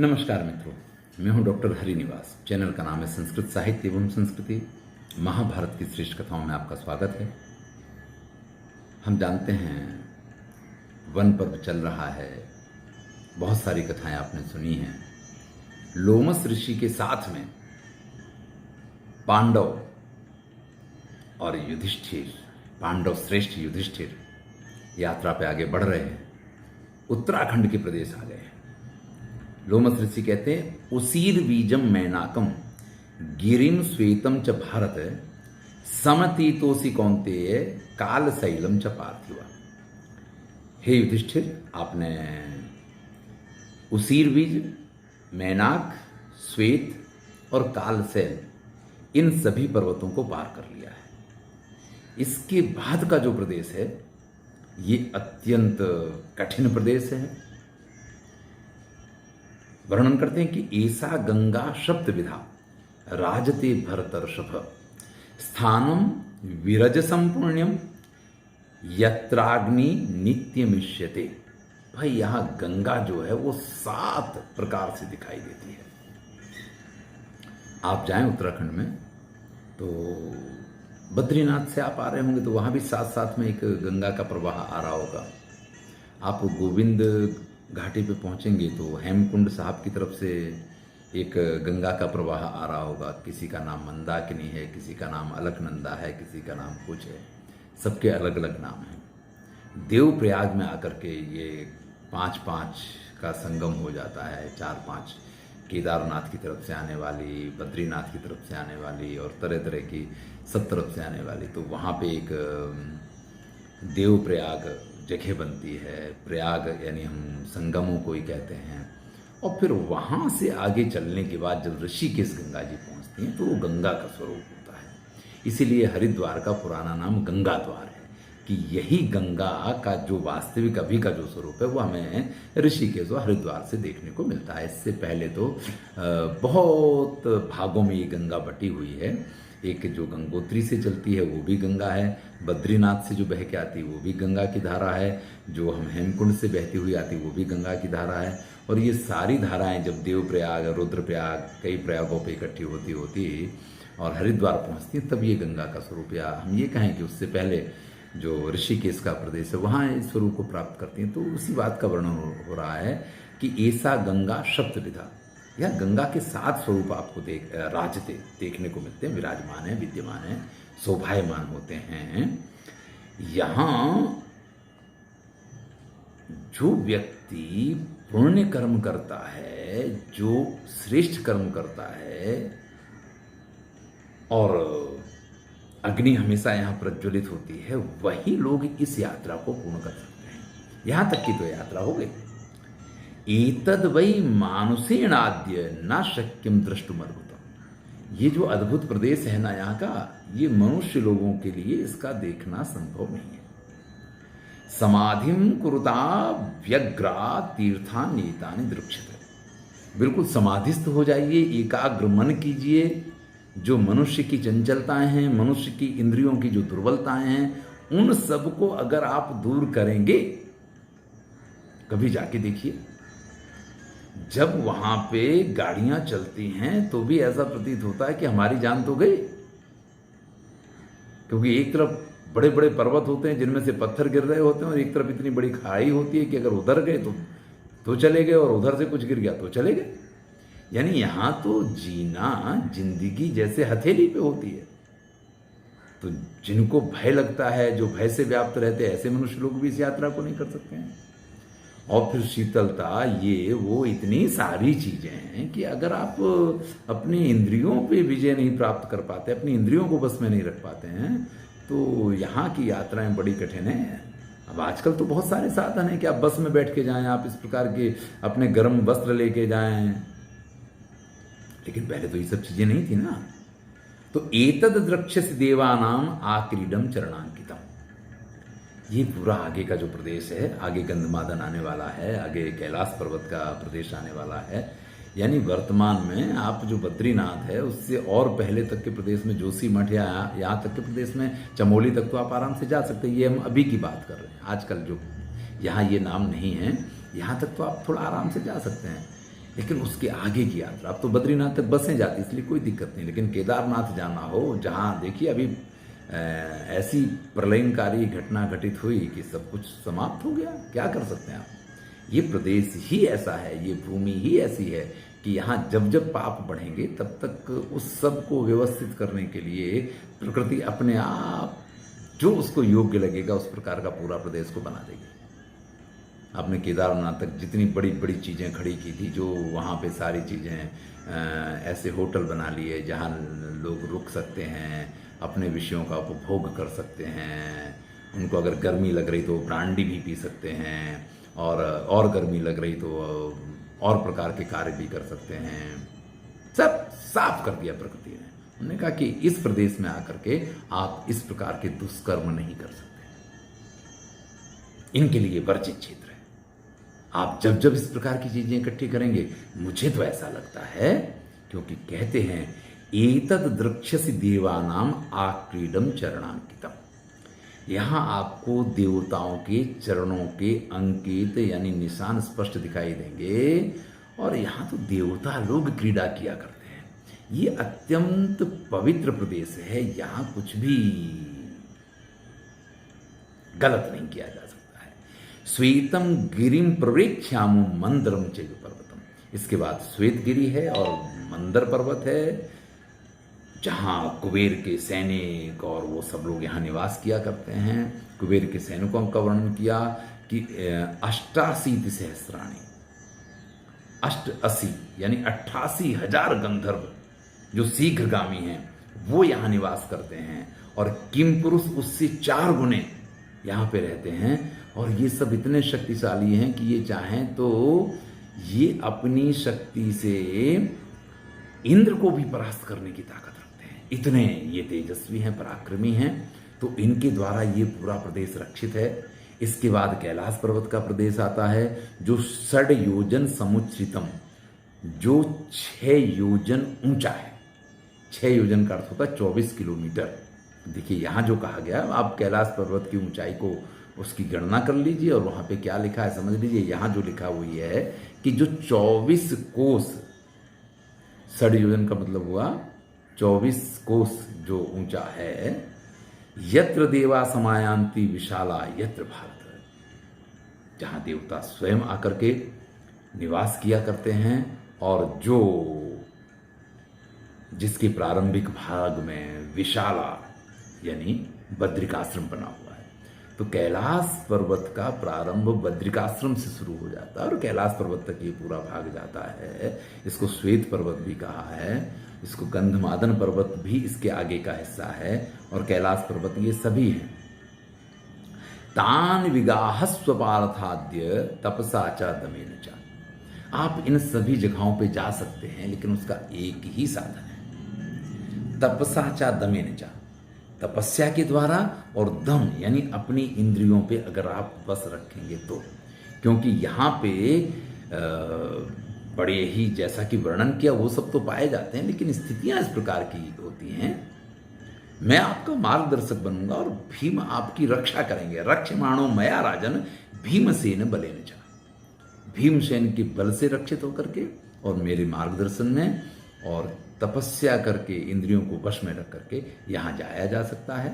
नमस्कार मित्रों, मैं हूं डॉक्टर हरिनिवास। चैनल का नाम है संस्कृत साहित्य एवं संस्कृति। महाभारत की श्रेष्ठ कथाओं में आपका स्वागत है। हम जानते हैं वन पर्व चल रहा है, बहुत सारी कथाएं आपने सुनी हैं। लोमस ऋषि के साथ में पांडव और युधिष्ठिर, पांडव श्रेष्ठ युधिष्ठिर यात्रा पे आगे बढ़ रहे हैं। उत्तराखंड के प्रदेश आ गए हैं। लोमस ऋषि कहते हैं, उसीर बीजम मैनाकम गिरिम श्वेतम च भारत समतीतोसी कौन्तेय काल शैलम च पार्थिवा। हे युधिष्ठिर, आपने उसीर बीज, मैनाक, श्वेत और कालशैल इन सभी पर्वतों को पार कर लिया है। इसके बाद का जो प्रदेश है ये अत्यंत कठिन प्रदेश है। वर्णन करते हैं कि ऐसा गंगा शब्द विधा राजते भरतर्षभ स्थानम विरज संपुण्यम यत्राग्नि नित्यमिष्यते। भाई यहां गंगा जो है वो 7 प्रकार से दिखाई देती है। आप जाएं उत्तराखंड में तो बद्रीनाथ से आप आ रहे होंगे तो वहां भी साथ साथ में एक गंगा का प्रवाह आ रहा होगा। आप गोविंद घाटी पे पहुंचेंगे तो हेमकुंड साहब की तरफ से एक गंगा का प्रवाह आ रहा होगा। किसी का नाम मंदाकिनी है, किसी का नाम अलकनंदा है, किसी का नाम कुछ है, सबके अलग अलग नाम हैं। देवप्रयाग में आकर के ये 5-5 का संगम हो जाता है। 4-5 केदारनाथ की तरफ से आने वाली, बद्रीनाथ की तरफ से आने वाली और तरह तरह की सब तरफ से आने वाली। तो वहाँ पे एक देवप्रयाग जगह बनती है। प्रयाग यानी हम संगमों को ही कहते हैं। और फिर वहाँ से आगे चलने के बाद जब ऋषिकेश गंगा जी पहुँचती हैं तो वो गंगा का स्वरूप होता है। इसीलिए हरिद्वार का पुराना नाम गंगा द्वार है कि यही गंगा का जो वास्तविक अभी का जो स्वरूप है वो हमें ऋषिकेश और हरिद्वार से देखने को मिलता है। इससे पहले तो बहुत भागों में ये गंगा बटी हुई है। एक जो गंगोत्री से चलती है वो भी गंगा है, बद्रीनाथ से जो बह के आती है वो भी गंगा की धारा है, जो हम हेमकुंड से बहती हुई आती है वो भी गंगा की धारा है। और ये सारी धाराएं जब देवप्रयाग, रुद्रप्रयाग, कई प्रयागों पे इकट्ठी होती और हरिद्वार पहुंचती हैं तब ये गंगा का स्वरूप, या हम ये कहें कि उससे पहले जो ऋषिकेश का प्रदेश है वहाँ इस स्वरूप को प्राप्त करती हैं। तो उसी बात का वर्णन हो रहा है कि ऐसा गंगा शब्द विधा, या गंगा के 7 स्वरूप आपको राजते देखने को मिलते हैं, विराजमान है, विद्यमान है, शोभायमान होते हैं। यहां जो व्यक्ति पुण्य कर्म करता है, जो श्रेष्ठ कर्म करता है और अग्नि हमेशा यहां प्रज्वलित होती है, वही लोग इस यात्रा को पूर्ण कर सकते हैं। यहां तक की तो यात्रा हो गई। एतद वै मानुषेणाद्य न शक्यम द्रष्टुमर्वतम। ये जो अद्भुत प्रदेश है ना यहाँ का, ये मनुष्य लोगों के लिए इसका देखना संभव नहीं है। समाधिम कुरुता व्यग्रा तीर्थान नीतानि दृक्षते। बिल्कुल समाधिस्थ हो जाइए, एकाग्र मन कीजिए। जो मनुष्य की चंचलताएं हैं, मनुष्य की इंद्रियों की जो दुर्बलताएं हैं, उन सब को अगर आप दूर करेंगे, कभी जाके देखिए जब वहां पे गाड़ियां चलती हैं तो भी ऐसा प्रतीत होता है कि हमारी जान तो गई, क्योंकि एक तरफ बड़े बड़े पर्वत होते हैं जिनमें से पत्थर गिर रहे होते हैं और एक तरफ इतनी बड़ी खाई होती है कि अगर उधर गए तो चले गए और उधर से कुछ गिर गया तो चले गए। यानी यहां तो जीना जिंदगी जैसे हथेली पे होती है। तो जिनको भय लगता है, जो भय से व्याप्त रहते हैं, ऐसे मनुष्य लोग भी इस यात्रा को नहीं कर सकते हैं। और फिर शीतलता, ये वो इतनी सारी चीजें हैं कि अगर आप अपनी इंद्रियों पे विजय नहीं प्राप्त कर पाते, अपनी इंद्रियों को बस में नहीं रख पाते हैं, तो यहाँ की यात्राएं बड़ी कठिन हैं। अब आजकल तो बहुत सारे साधन हैं कि आप बस में बैठ के जाएं, आप इस प्रकार के अपने गर्म वस्त्र लेके जाएं, लेकिन पहले तो ये सब चीजें नहीं थी ना। तो एतद द्रक्ष्यसि देवानाम आक्रीडम चरणांकितम। ये पूरा आगे का जो प्रदेश है, आगे गंधमादन आने वाला है, आगे कैलाश पर्वत का प्रदेश आने वाला है। यानी वर्तमान में आप जो बद्रीनाथ है उससे और पहले तक के प्रदेश में जोशीमठ या यहाँ तक के प्रदेश में चमोली तक तो आप आराम से जा सकते हैं। ये हम अभी की बात कर रहे हैं, आजकल जो यहाँ ये नाम नहीं है, यहाँ तक तो आप थोड़ा आराम से जा सकते हैं। लेकिन उसके आगे की यात्रा, अब तो बद्रीनाथ तक बसें जाती इसलिए कोई दिक्कत नहीं, लेकिन केदारनाथ जाना हो जहाँ देखिए अभी ऐसी प्रलयंकारी घटना घटित हुई कि सब कुछ समाप्त हो गया, क्या कर सकते हैं आप। ये प्रदेश ही ऐसा है, ये भूमि ही ऐसी है कि यहाँ जब जब पाप बढ़ेंगे तब तक उस सब को व्यवस्थित करने के लिए प्रकृति अपने आप जो उसको योग्य लगेगा उस प्रकार का पूरा प्रदेश को बना देगी। आपने केदारनाथ तक जितनी बड़ी बड़ी चीज़ें खड़ी की थी, जो वहाँ पे सारी चीज़ें ऐसे होटल बना लिए जहाँ लोग रुक सकते हैं, अपने विषयों का उपभोग कर सकते हैं, उनको अगर गर्मी लग रही तो ब्रांडी भी पी सकते हैं, और गर्मी लग रही तो और प्रकार के कार्य भी कर सकते हैं, सब साफ कर दिया प्रकृति ने। उन्होंने कहा कि इस प्रदेश में आकर के आप इस प्रकार के दुष्कर्म नहीं कर सकते, इनके लिए वर्जित क्षेत्र है। आप जब जब इस प्रकार की चीजें इकट्ठी करेंगे, मुझे तो ऐसा लगता है, क्योंकि कहते हैं एतद द्रक्ष्यसि देवानाम आक्रीडम चरणांकितम, यहां आपको देवताओं के चरणों के अंकित यानी निशान स्पष्ट दिखाई देंगे, और यहां तो देवता लोग क्रीड़ा किया करते हैं। ये अत्यंत पवित्र प्रदेश है, यहां कुछ भी गलत नहीं किया जा सकता है। श्वेतम गिरिम प्रवेक्ष्यामो मंदरम चैव पर्वतम, इसके बाद श्वेत गिरी है और मंदर पर्वत है, जहाँ कुबेर के सैनिक और वो सब लोग यहाँ निवास किया करते हैं। कुबेर के सैनिकों का वर्णन किया कि 88 सहस्राणी, 88 यानी 88,000 गंधर्व जो शीघ्रगामी हैं वो यहाँ निवास करते हैं, और किम पुरुष उससे 4 गुने यहाँ पे रहते हैं। और ये सब इतने शक्तिशाली हैं कि ये चाहें तो ये अपनी शक्ति से इंद्र को भी परास्त करने की ताकत रखते हैं, इतने ये तेजस्वी हैं, पराक्रमी हैं। तो इनके द्वारा ये पूरा प्रदेश रक्षित है। इसके बाद कैलाश पर्वत का प्रदेश आता है, जो 6 योजन समुच्चितम, जो 6 योजन ऊंचा है। 6 योजन का अर्थ होता है 24 किलोमीटर। देखिए यहाँ जो कहा गया, आप कैलाश पर्वत की ऊंचाई को उसकी गणना कर लीजिए और वहाँ पे क्या लिखा है समझ लीजिए। यहाँ जो लिखा हुई है कि जो 24 कोस, 6 योजन का मतलब हुआ 24 कोस जो ऊंचा है, यत्र देवा समायांति विशाला यत्र भारत, जहाँ देवता स्वयं आकर के निवास किया करते हैं, और जो जिसके प्रारंभिक भाग में विशाला यानी बद्रिकाश्रम बना हुआ है। तो कैलाश पर्वत का प्रारंभ बद्रिकाश्रम से शुरू हो जाता है और कैलाश पर्वत तक ये पूरा भाग जाता है। इसको श्वेत पर्वत भी कहा है, इसको गंधमादन पर्वत भी इसके आगे का हिस्सा है, और कैलाश पर्वत ये सभी हैं। तान विगाहस्व पार्थाद्य तपसा च दमेन च, आप इन सभी जगहों पे जा सकते हैं, लेकिन उसका एक ही साधन है, तपसा च दमेन च, तपस्या के द्वारा, और दम यानी अपनी इंद्रियों पे अगर आप बस रखेंगे तो। क्योंकि यहाँ पे बड़े ही, जैसा कि वर्णन किया, वो सब तो पाए जाते हैं, लेकिन स्थितियां इस प्रकार की होती हैं। मैं आपका मार्गदर्शक बनूंगा और भीम आपकी रक्षा करेंगे। रक्षमाणो मया राजन भीमसेन बलेन च, भीमसेन के बल से रक्षित होकर के और मेरे मार्गदर्शन में और तपस्या करके इंद्रियों को वश में रख करके यहाँ जाया जा सकता है।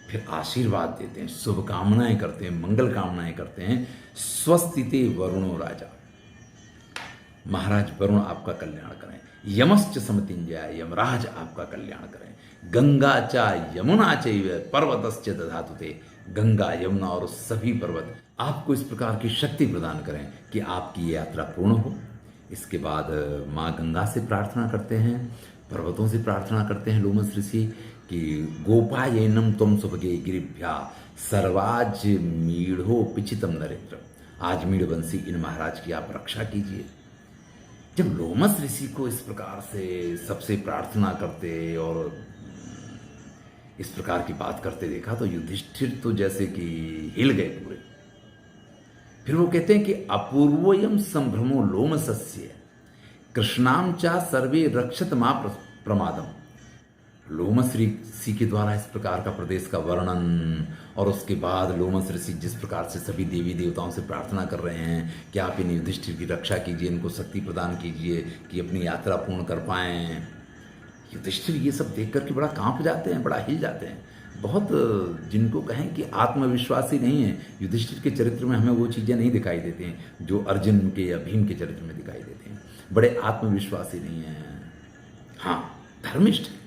फिर आशीर्वाद देते हैं, शुभकामनाएं करते हैं, मंगल कामनाएं करते हैं। स्वस्तिते वरुणो राजा, महाराज वरुण आपका कल्याण करें। यमश्च समतिंजय, यमराज आपका कल्याण करें। गंगा चा यमुना चैव पर्वतश्च दधातुते, गंगा यमुना और सभी पर्वत आपको इस प्रकार की शक्ति प्रदान करें कि आपकी यात्रा पूर्ण हो। इसके बाद माँ गंगा से प्रार्थना करते हैं, पर्वतों से प्रार्थना करते हैं लोमस ऋषि कि गोपायनम तुम सुभगे गिरिभ्या सर्वाज मीढ़ो पिचितम नरेंद्र, आज मीढ़वंशी इन महाराज की आप रक्षा कीजिए। जब लोमस ऋषि को इस प्रकार से सबसे प्रार्थना करते और इस प्रकार की बात करते देखा तो युधिष्ठिर तो जैसे कि हिल गए पूरे। फिर वो कहते हैं कि अपूर्वोयम संभ्रमो लोमसस्य कृष्णाम चा सर्वे रक्षत मां प्रमादम, लोमस ऋषि के द्वारा इस प्रकार का प्रदेश का वर्णन, और उसके बाद लोमस ऋषि जिस प्रकार से सभी देवी देवताओं से प्रार्थना कर रहे हैं कि आप इन युधिष्ठिर की रक्षा कीजिए, इनको शक्ति प्रदान कीजिए कि अपनी यात्रा पूर्ण कर पाएं। युधिष्ठिर ये सब देख करके बड़ा कांप जाते हैं, बड़ा हिल जाते हैं। बहुत जिनको कहें कि आत्मविश्वासी नहीं है, युधिष्ठिर के चरित्र में हमें वो चीज़ें नहीं दिखाई देती हैं जो अर्जुन के या भीम के चरित्र में दिखाई देती हैं। बड़े आत्मविश्वासी नहीं हैं, हाँ धर्मिष्ठ है,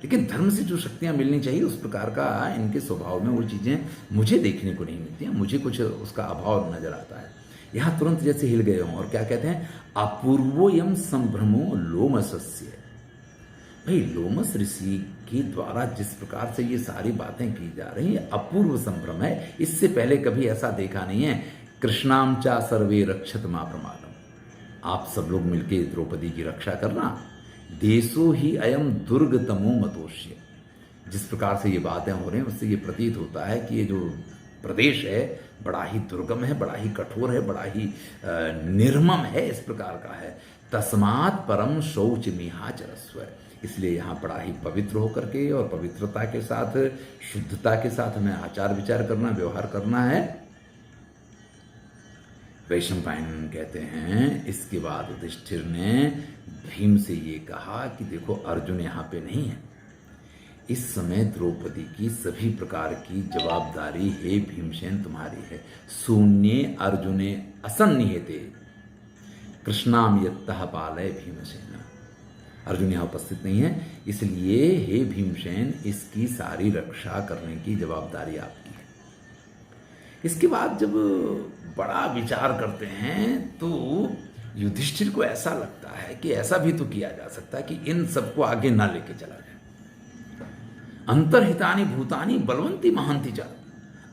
लेकिन धर्म से जो शक्तियाँ मिलनी चाहिए उस प्रकार का इनके स्वभाव में वो चीज़ें मुझे देखने को नहीं मिलती हैं। मुझे कुछ उसका अभाव नजर आता है। यहाँ तुरंत जैसे हिल गए हों, और क्या कहते हैं, अपूर्वोयम संभ्रमो लोमसस्य। भाई लोमस ऋषि के द्वारा जिस प्रकार से ये सारी बातें की जा रही हैं, अपूर्व संभ्रम है, इससे पहले कभी ऐसा देखा नहीं है। कृष्णाम चा सर्वे रक्षत मा प्रमादम, आप सब लोग मिलके द्रौपदी की रक्षा करना। देशो ही अयम दुर्गतमो मतोष्य, जिस प्रकार से ये बातें हो रही हैं उससे ये प्रतीत होता है कि ये जो प्रदेश है बड़ा ही दुर्गम है, बड़ा ही कठोर है, बड़ा ही निर्मम है, इस प्रकार का है। तस्मात् परम शौच मिहाचरस्व, इसलिए यहाँ बड़ा ही पवित्र होकर के और पवित्रता के साथ, शुद्धता के साथ हमें आचार विचार करना, व्यवहार करना है। वैशंपायन कहते हैं, इसके बाद युधिष्ठिर ने भीम से ये कहा कि देखो अर्जुन यहाँ पे नहीं है, इस समय द्रौपदी की सभी प्रकार की जवाबदारी हे भीमसेन तुम्हारी है। शून्य अर्जुने असन्निहिते कृष्णाम यत्तः पालय भीमसेन, अर्जुन यहाँ उपस्थित नहीं है, इसलिए हे भीमसेन इसकी सारी रक्षा करने की जवाबदारी आपकी है। इसके बाद जब बड़ा विचार करते हैं तो युधिष्ठिर को ऐसा लगता है कि ऐसा भी तो किया जा सकता है कि इन सबको आगे ना लेके चला जाए। अंतर्हितानि भूतानि बलवंती महांति च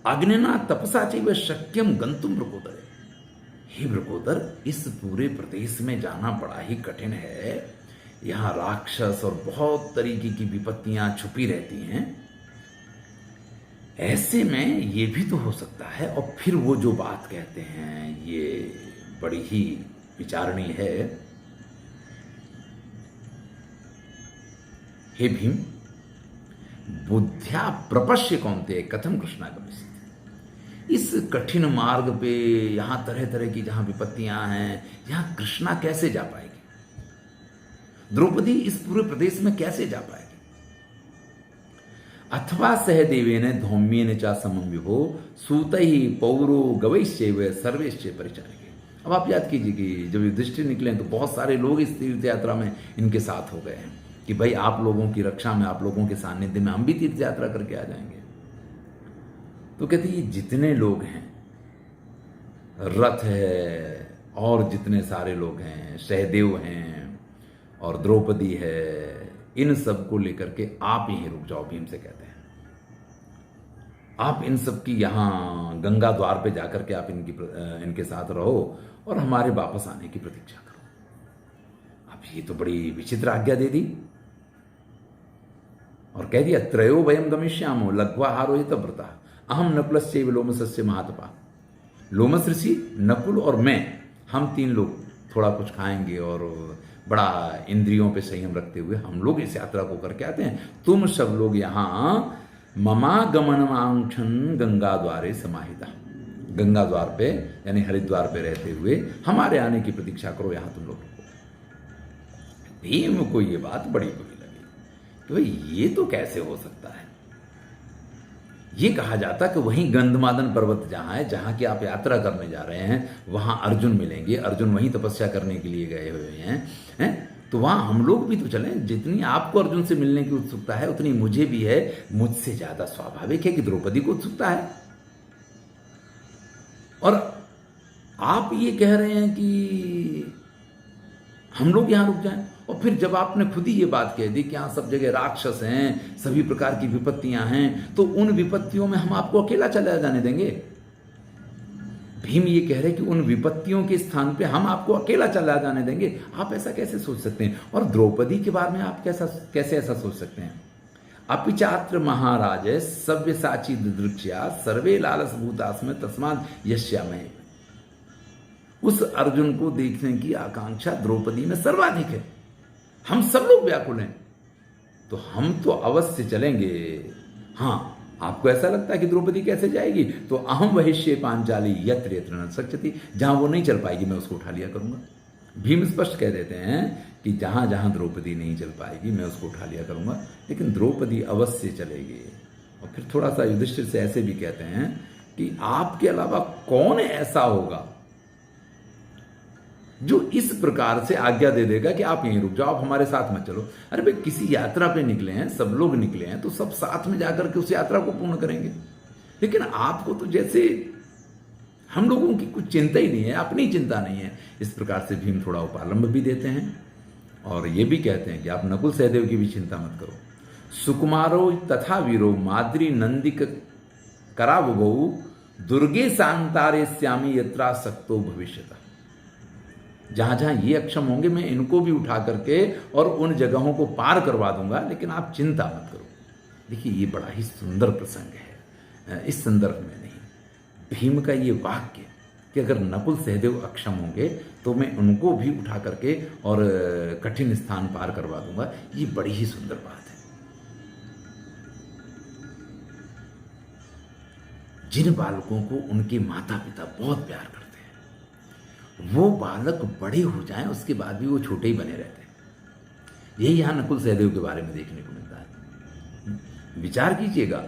अग्निना तपसा चैव शक्यम गंतुम वृकोदरे। हे वृकोदर, इस पूरे प्रदेश में जाना बड़ा ही कठिन है। यहाँ राक्षस और बहुत तरीके की विपत्तियां छुपी रहती हैं। ऐसे में ये भी तो हो सकता है, और फिर वो जो बात कहते हैं ये बड़ी ही विचारणीय है। हे भीम, बुद्ध्या प्रपश्य कौन्तेय कथम कृष्णागमस्ति। इस कठिन मार्ग पे यहाँ तरह तरह की जहाँ विपत्तियां हैं, यहाँ कृष्णा कैसे जा पाएगी? द्रौपदी इस पूरे प्रदेश में कैसे जा पाएगी? अथवा सहदेवेन धौम्येन चा समम विभो सूतहि पौरो गवैश्चैव सर्वेश्च परिचारिके। अब आप याद कीजिए कि जब युधिष्ठिर निकले तो बहुत सारे लोग इस तीर्थ यात्रा में इनके साथ हो गए हैं कि भाई आप लोगों की रक्षा में, आप लोगों के सानिध्य में हम भी तीर्थ यात्रा करके आ जाएंगे। तो कहते ये जितने लोग हैं, रथ है और जितने सारे लोग हैं, सहदेव हैं और द्रौपदी है, इन सब को लेकर के आप यहीं रुक जाओ। भीम से कहते हैं आप इन सब की यहाँ गंगा द्वार पे जाकर के आप इनके साथ रहो और हमारे वापस आने की प्रतीक्षा करो। अब ये तो बड़ी विचित्र आज्ञा दे दी और कह दिया त्रयो वयम गमिष्यामो लघ्वाहारो हितव्रता अहम नकुलस्यैव लोमसस्य महातपा। लोमस ऋषि, नकुल और मैं, हम तीन लोग थोड़ा कुछ खाएंगे और बड़ा इंद्रियों पे संयम रखते हुए हम लोग इस यात्रा को करके आते हैं। तुम सब लोग यहाँ ममागमनमांक्षण गंगा द्वारे समाहिता, गंगा द्वार पे यानी हरिद्वार पे रहते हुए हमारे आने की प्रतीक्षा करो, यहाँ तुम लोग रुको। भीम को ये बात बड़ी बुरी लगी कि भाई ये तो कैसे हो सकता है। ये कहा जाता कि वहीं गंधमादन पर्वत जहाँ है, जहाँ की आप यात्रा करने जा रहे हैं, वहाँ अर्जुन मिलेंगे, अर्जुन वहीं तपस्या करने के लिए गए हुए हैं, तो वहाँ हम लोग भी तो चलें। जितनी आपको अर्जुन से मिलने की उत्सुकता है उतनी मुझे भी है। मुझसे ज्यादा स्वाभाविक है कि द्रौपदी को उत्सुकता है। और आप ये कह रहे हैं कि हम लोग यहाँ रुक जाएं, और फिर जब आपने खुद ही ये बात कह दी कि यहाँ सब जगह राक्षस हैं, सभी प्रकार की विपत्तियां हैं, तो उन विपत्तियों में हम आपको अकेला चला जाने देंगे? भीम ये कह रहे हैं कि उन विपत्तियों के स्थान पे हम आपको अकेला चला जाने देंगे? आप ऐसा कैसे सोच सकते हैं? और द्रौपदी के बारे में आप कैसे ऐसा सोच सकते हैं? अपिचात्र महाराज सव्यसाची दृक्ष्या सर्वे लालस भूतास्म तस्माद यश्यामहे। उस अर्जुन को देखने की आकांक्षा द्रौपदी में सर्वाधिक है। हम सब लोग व्याकुल हैं, तो हम तो अवश्य चलेंगे। हाँ, आपको ऐसा लगता है कि द्रौपदी कैसे जाएगी, तो अहम वहिष्ये पांचाली यत्र यत्र न शक्यति, जहां वो नहीं चल पाएगी मैं उसको उठा लिया करूंगा। भीम स्पष्ट कह देते हैं कि जहां जहां द्रौपदी नहीं चल पाएगी मैं उसको उठा लिया करूंगा, लेकिन द्रौपदी अवश्य चलेगी। और फिर थोड़ा सा युधिष्ठिर से ऐसे भी कहते हैं कि आपके अलावा कौन ऐसा होगा जो इस प्रकार से आज्ञा दे देगा कि आप यहीं रुक जाओ, आप हमारे साथ मत चलो। अरे भाई, किसी यात्रा पे निकले हैं, सब लोग निकले हैं, तो सब साथ में जाकर के उस यात्रा को पूर्ण करेंगे। लेकिन आपको तो जैसे हम लोगों की कुछ चिंता ही नहीं है, अपनी चिंता नहीं है। इस प्रकार से भीम थोड़ा उपालंब भी देते हैं और ये भी कहते हैं कि आप नकुल सहदेव की भी चिंता मत करो। सुकुमारो तथा वीरो माद्री नंदिक करावगौ दुर्गे सांतारे श्यामी यत्रा सक्तो भविष्यता। जहां जहां ये अक्षम होंगे मैं इनको भी उठा करके और उन जगहों को पार करवा दूंगा, लेकिन आप चिंता मत करो। देखिए, ये बड़ा ही सुंदर प्रसंग है इस संदर्भ में। नहीं, भीम का ये वाक्य कि अगर नकुल सहदेव अक्षम होंगे तो मैं उनको भी उठा करके और कठिन स्थान पार करवा दूंगा, ये बड़ी ही सुंदर बात है। जिन बालकों को उनके माता पिता बहुत प्यार करते हैं, वो बालक बड़े हो जाएं उसके बाद भी वो छोटे ही बने रहते हैं। यही यहां नकुल सहदेव के बारे में देखने को मिलता है। विचार कीजिएगा,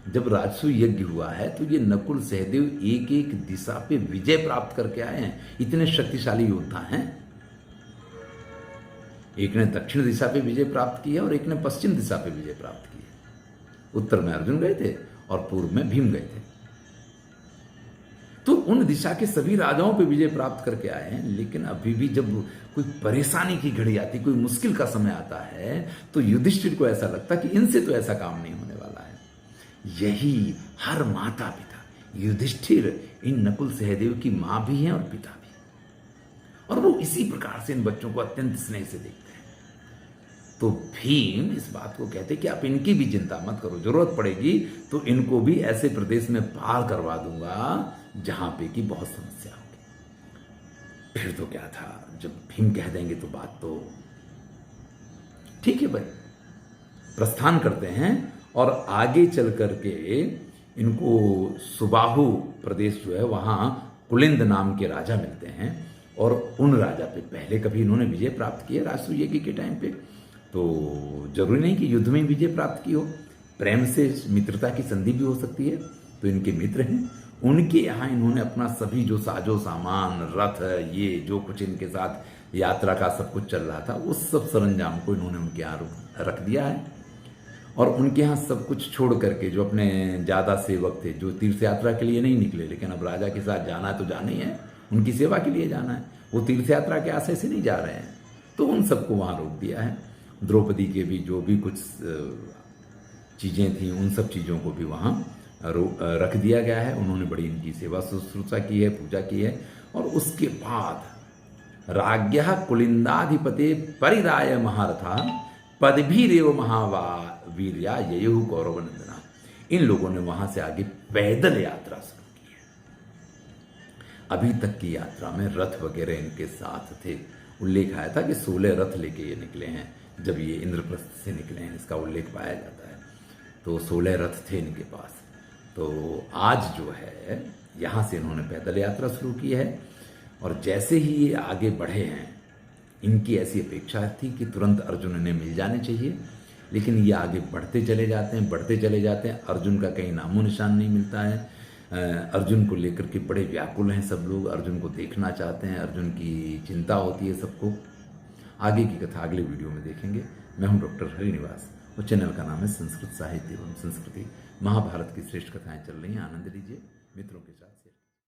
जब राजसू यज्ञ हुआ है तो ये नकुल सहदेव एक एक दिशा पे विजय प्राप्त करके आए हैं। इतने शक्तिशाली योद्धा हैं। एक ने दक्षिण दिशा पे विजय प्राप्त की है और एक ने पश्चिम दिशा पे विजय प्राप्त की है। उत्तर में अर्जुन गए थे और पूर्व में भीम गए थे। तो उन दिशा के सभी राजाओं पे विजय प्राप्त करके आए हैं। लेकिन अभी भी जब कोई परेशानी की घड़ी आती, कोई मुश्किल का समय आता है, तो युधिष्ठिर को ऐसा लगता कि इनसे तो ऐसा काम नहीं होने वाला है। यही हर माता पिता, युधिष्ठिर इन नकुल सहदेव की मां भी हैं और पिता भी, और वो इसी प्रकार से इन बच्चों को अत्यंत स्नेह से देखते हैं। तो भीम इस बात को कहते कि आप इनकी भी चिंता मत करो, जरूरत पड़ेगी तो इनको भी ऐसे प्रदेश में पार करवा दूंगा जहां पे की बहुत समस्या होगी। फिर तो क्या था, जब भीम कह देंगे तो बात तो ठीक है भाई। प्रस्थान करते हैं और आगे चल करके इनको सुबाहु प्रदेश जो है वहां कुलिंद नाम के राजा मिलते हैं। और उन राजा पे पहले कभी इन्होंने विजय प्राप्त की है राजसू यज्ञ के टाइम पे। तो जरूरी नहीं कि युद्ध में विजय प्राप्त की हो, प्रेम से मित्रता की संधि भी हो सकती है। तो इनके मित्र हैं, उनके यहाँ इन्होंने अपना सभी जो साजो सामान, रथ, ये जो कुछ इनके साथ यात्रा का सब कुछ चल रहा था, उस सब सरंजाम को इन्होंने उनके यहाँ रख दिया है। और उनके यहाँ सब कुछ छोड़ करके जो अपने ज़्यादा सेवक थे, जो तीर्थ यात्रा के लिए नहीं निकले लेकिन अब राजा के साथ जाना है तो जाना ही है, उनकी सेवा के लिए जाना है, वो तीर्थ यात्रा के आशय से नहीं जा रहे हैं, तो उन सबको वहाँ रोक दिया है। द्रौपदी के भी जो भी कुछ चीज़ें थी उन सब चीज़ों को भी वहाँ रख दिया गया है। उन्होंने बड़ी इनकी सेवा शुश्रूषा की है, पूजा की है। और उसके बाद राज्ञः कुलिंदाधिपते परिराय महारथा पदभीरेव महावीर्या ययुः कौरवनंदना। इन लोगों ने वहां से आगे पैदल यात्रा शुरू की है। अभी तक की यात्रा में रथ वगैरह इनके साथ थे। उल्लेख आया था कि 16 रथ लेके ये निकले हैं जब ये इंद्रप्रस्थ से निकले हैं, इसका उल्लेख पाया जाता है। तो 16 रथ थे इनके पास। तो आज जो है यहाँ से इन्होंने पैदल यात्रा शुरू की है। और जैसे ही ये आगे बढ़े हैं, इनकी ऐसी अपेक्षा थी कि तुरंत अर्जुन इन्हें मिल जाने चाहिए, लेकिन ये आगे बढ़ते चले जाते हैं, बढ़ते चले जाते हैं। अर्जुन का कहीं नामो निशान नहीं मिलता है। अर्जुन को लेकर के बड़े व्याकुल हैं सब लोग, अर्जुन को देखना चाहते हैं, अर्जुन की चिंता होती है सबको। आगे की कथा अगले वीडियो में देखेंगे। मैं हूं डॉक्टर हरिनिवास और चैनल का नाम है संस्कृत साहित्य एवं संस्कृति। महाभारत की श्रेष्ठ कथाएं चल रही हैं, आनंद लीजिए, मित्रों के साथ शेयर